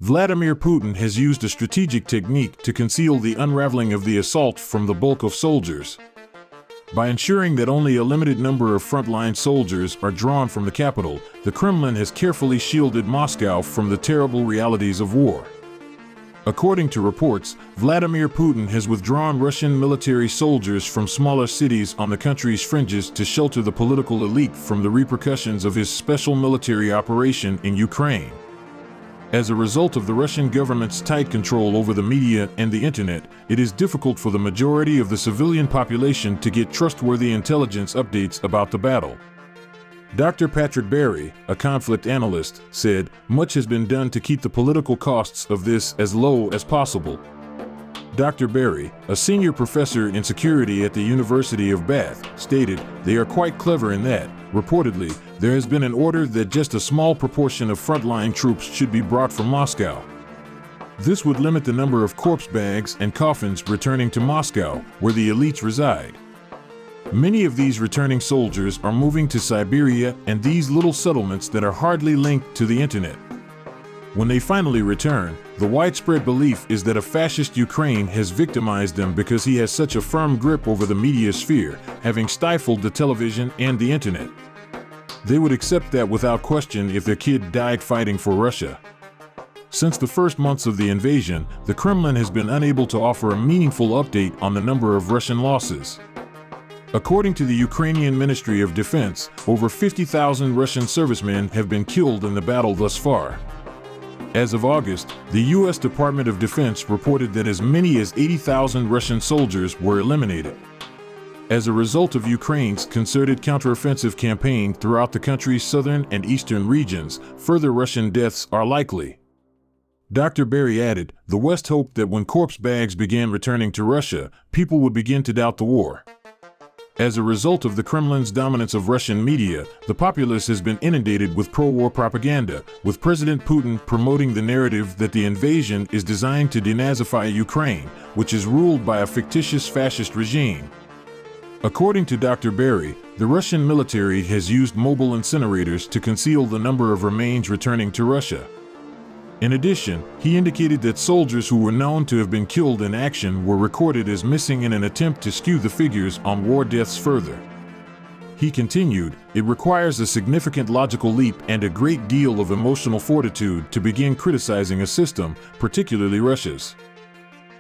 Vladimir Putin has used a strategic technique to conceal the unraveling of the assault from the bulk of soldiers. By ensuring that only a limited number of frontline soldiers are drawn from the capital, the Kremlin has carefully shielded Moscow from the terrible realities of war. According to reports, Vladimir Putin has withdrawn Russian military soldiers from smaller cities on the country's fringes to shelter the political elite from the repercussions of his special military operation in Ukraine. As a result of the Russian government's tight control over the media and the internet, it is difficult for the majority of the civilian population to get trustworthy intelligence updates about the battle. Dr. Patrick Berry, a conflict analyst, said, "Much has been done to keep the political costs of this as low as possible." Dr. Berry, a senior professor in security at the University of Bath, stated, "They are quite clever in that, reportedly, there has been an order that just a small proportion of frontline troops should be brought from Moscow. This would limit the number of corpse bags and coffins returning to Moscow, where the elites reside. Many of these returning soldiers are moving to Siberia and these little settlements that are hardly linked to the internet. When they finally return, the widespread belief is that a fascist Ukraine has victimized them because he has such a firm grip over the media sphere, having stifled the television and the internet. They would accept that without question if their kid died fighting for Russia." Since the first months of the invasion, the Kremlin has been unable to offer a meaningful update on the number of Russian losses. According to the Ukrainian Ministry of Defense, over 50,000 Russian servicemen have been killed in the battle thus far. As of August, the U.S. Department of Defense reported that as many as 80,000 Russian soldiers were eliminated. As a result of Ukraine's concerted counteroffensive campaign throughout the country's southern and eastern regions, further Russian deaths are likely. Dr. Berry added, "The West hoped that when corpse bags began returning to Russia, people would begin to doubt the war. As a result of the Kremlin's dominance of Russian media, the populace has been inundated with pro-war propaganda, with President Putin promoting the narrative that the invasion is designed to denazify Ukraine, which is ruled by a fictitious fascist regime." According to Dr. Berry, the Russian military has used mobile incinerators to conceal the number of remains returning to Russia. In addition, he indicated that soldiers who were known to have been killed in action were recorded as missing in an attempt to skew the figures on war deaths further. He continued, "It requires a significant logical leap and a great deal of emotional fortitude to begin criticizing a system, particularly Russia's.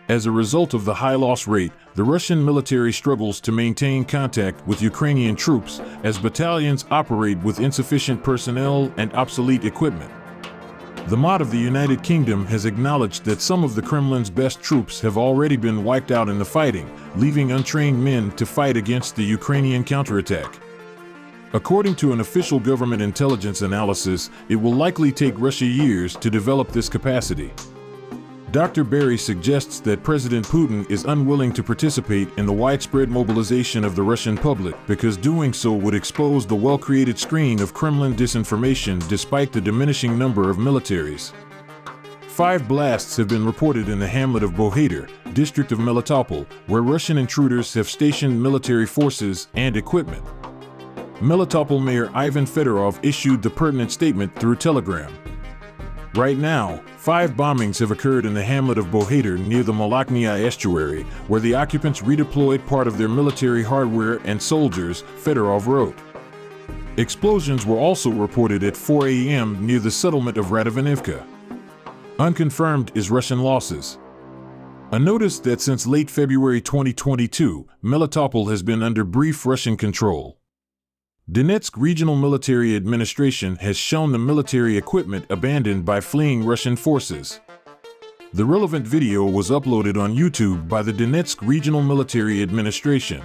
As a result of the high loss rate, the Russian military struggles to maintain contact with Ukrainian troops as battalions operate with insufficient personnel and obsolete equipment. The MOD of the United Kingdom has acknowledged that some of the Kremlin's best troops have already been wiped out in the fighting, leaving untrained men to fight against the Ukrainian counterattack. According to an official government intelligence analysis, it will likely take Russia years to develop this capacity. Dr. Berry suggests that President Putin is unwilling to participate in the widespread mobilization of the Russian public because doing so would expose the well-created screen of Kremlin disinformation despite the diminishing number of militaries. 5 blasts have been reported in the hamlet of Bohdair, district of Melitopol, where Russian intruders have stationed military forces and equipment. Melitopol Mayor Ivan Fedorov issued the pertinent statement through Telegram. Right now, 5 bombings have occurred in the hamlet of Bohdair near the Malachnia estuary, where the occupants redeployed part of their military hardware and soldiers, Fedorov wrote. Explosions were also reported at 4 a.m. near the settlement of Radovanivka. Unconfirmed is Russian losses. A notice that since late February 2022, Melitopol has been under brief Russian control. Donetsk Regional Military Administration has shown the military equipment abandoned by fleeing Russian forces. The relevant video was uploaded on YouTube by the Donetsk Regional Military Administration.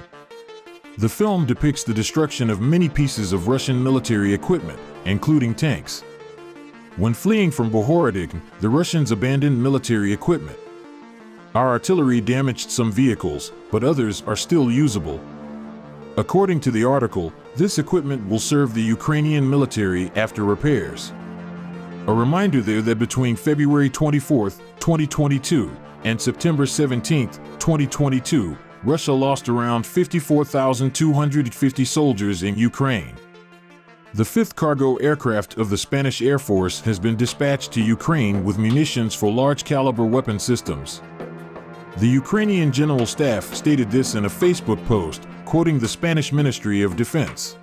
The film depicts the destruction of many pieces of Russian military equipment, including tanks. When fleeing from Bohdair, the Russians abandoned military equipment. Our artillery damaged some vehicles, but others are still usable. According to the article, this equipment will serve the Ukrainian military after repairs. A reminder there that between February 24, 2022 and September 17, 2022, Russia lost around 54,250 soldiers in Ukraine. The fifth cargo aircraft of the Spanish Air Force has been dispatched to Ukraine with munitions for large-caliber weapon systems. The Ukrainian General Staff stated this in a Facebook post, quoting the Spanish Ministry of Defense.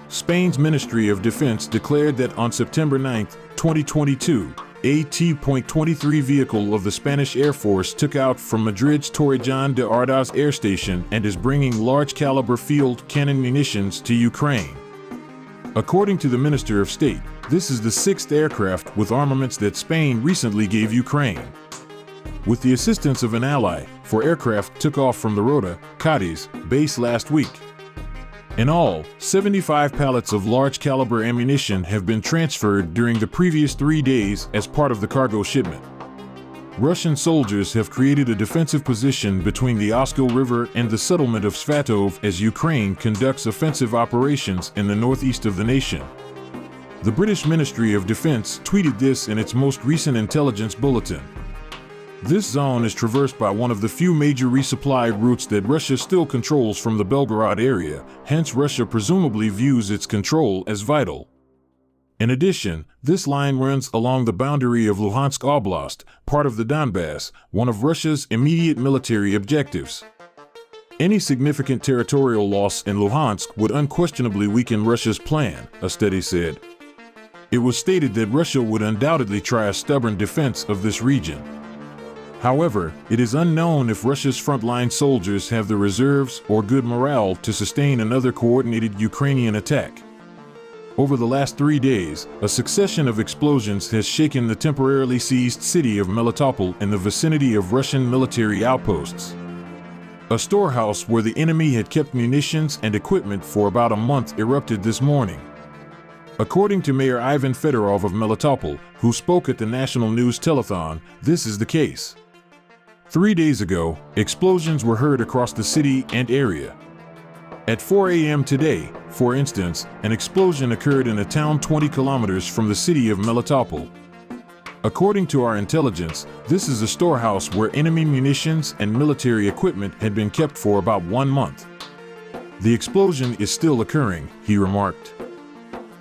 Spain's Ministry of Defense declared that on September 9, 2022, a T-23 vehicle of the Spanish Air Force took out from Madrid's Torrejón de Ardoz air station and is bringing large-caliber field cannon munitions to Ukraine. According to the Minister of State, this is the sixth aircraft with armaments that Spain recently gave Ukraine. With the assistance of an ally, 4 aircraft took off from the Rota, Cadiz, base last week. In all, 75 pallets of large-caliber ammunition have been transferred during the previous 3 days as part of the cargo shipment. Russian soldiers have created a defensive position between the Oskil River and the settlement of Svatov as Ukraine conducts offensive operations in the northeast of the nation. The British Ministry of Defense tweeted this in its most recent intelligence bulletin. This zone is traversed by one of the few major resupply routes that Russia still controls from the Belgorod area, hence Russia presumably views its control as vital. In addition, this line runs along the boundary of Luhansk Oblast, part of the Donbass, one of Russia's immediate military objectives. Any significant territorial loss in Luhansk would unquestionably weaken Russia's plan, a study said. It was stated that Russia would undoubtedly try a stubborn defense of this region. However, it is unknown if Russia's frontline soldiers have the reserves or good morale to sustain another coordinated Ukrainian attack. Over the last 3 days, a succession of explosions has shaken the temporarily seized city of Melitopol in the vicinity of Russian military outposts. A storehouse where the enemy had kept munitions and equipment for about a month erupted this morning. According to Mayor Ivan Fedorov of Melitopol, who spoke at the national news telethon, this is the case. 3 days ago, explosions were heard across the city and area. At 4 a.m. today, for instance, an explosion occurred in a town 20 kilometers from the city of Melitopol. According to our intelligence, this is a storehouse where enemy munitions and military equipment had been kept for about 1 month. The explosion is still occurring, he remarked.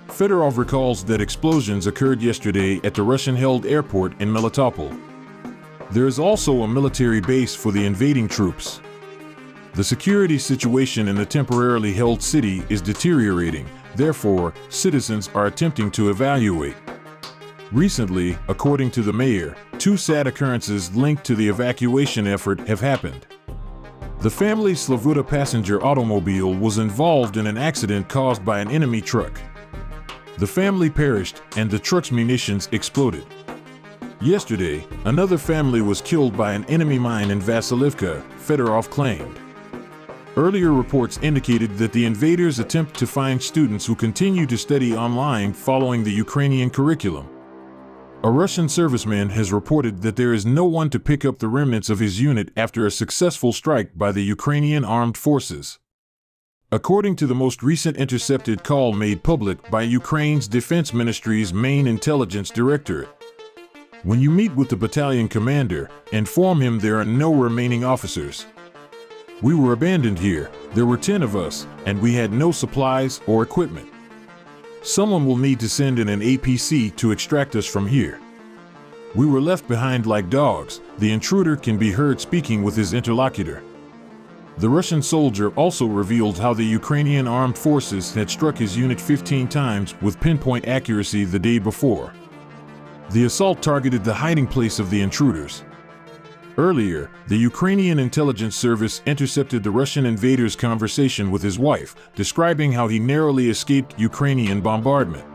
Fedorov recalls that explosions occurred yesterday at the Russian-held airport in Melitopol. There is also a military base for the invading troops. The security situation in the temporarily held city is deteriorating, therefore, citizens are attempting to evaluate. Recently, according to the mayor, 2 sad occurrences linked to the evacuation effort have happened. The family's Slavuta passenger automobile was involved in an accident caused by an enemy truck. The family perished and the truck's munitions exploded. Yesterday, another family was killed by an enemy mine in Vasilivka, Fedorov claimed. Earlier reports indicated that the invaders attempt to find students who continue to study online following the Ukrainian curriculum. A Russian serviceman has reported that there is no one to pick up the remnants of his unit after a successful strike by the Ukrainian armed forces. According to the most recent intercepted call made public by Ukraine's Defense Ministry's main intelligence directorate. When you meet with the battalion commander, inform him there are no remaining officers. We were abandoned here, there were 10 of us, and we had no supplies or equipment. Someone will need to send in an APC to extract us from here. We were left behind like dogs, the intruder can be heard speaking with his interlocutor. The Russian soldier also revealed how the Ukrainian armed forces had struck his unit 15 times with pinpoint accuracy the day before. The assault targeted the hiding place of the intruders. Earlier, the Ukrainian intelligence service intercepted the Russian invader's conversation with his wife, describing how he narrowly escaped Ukrainian bombardment.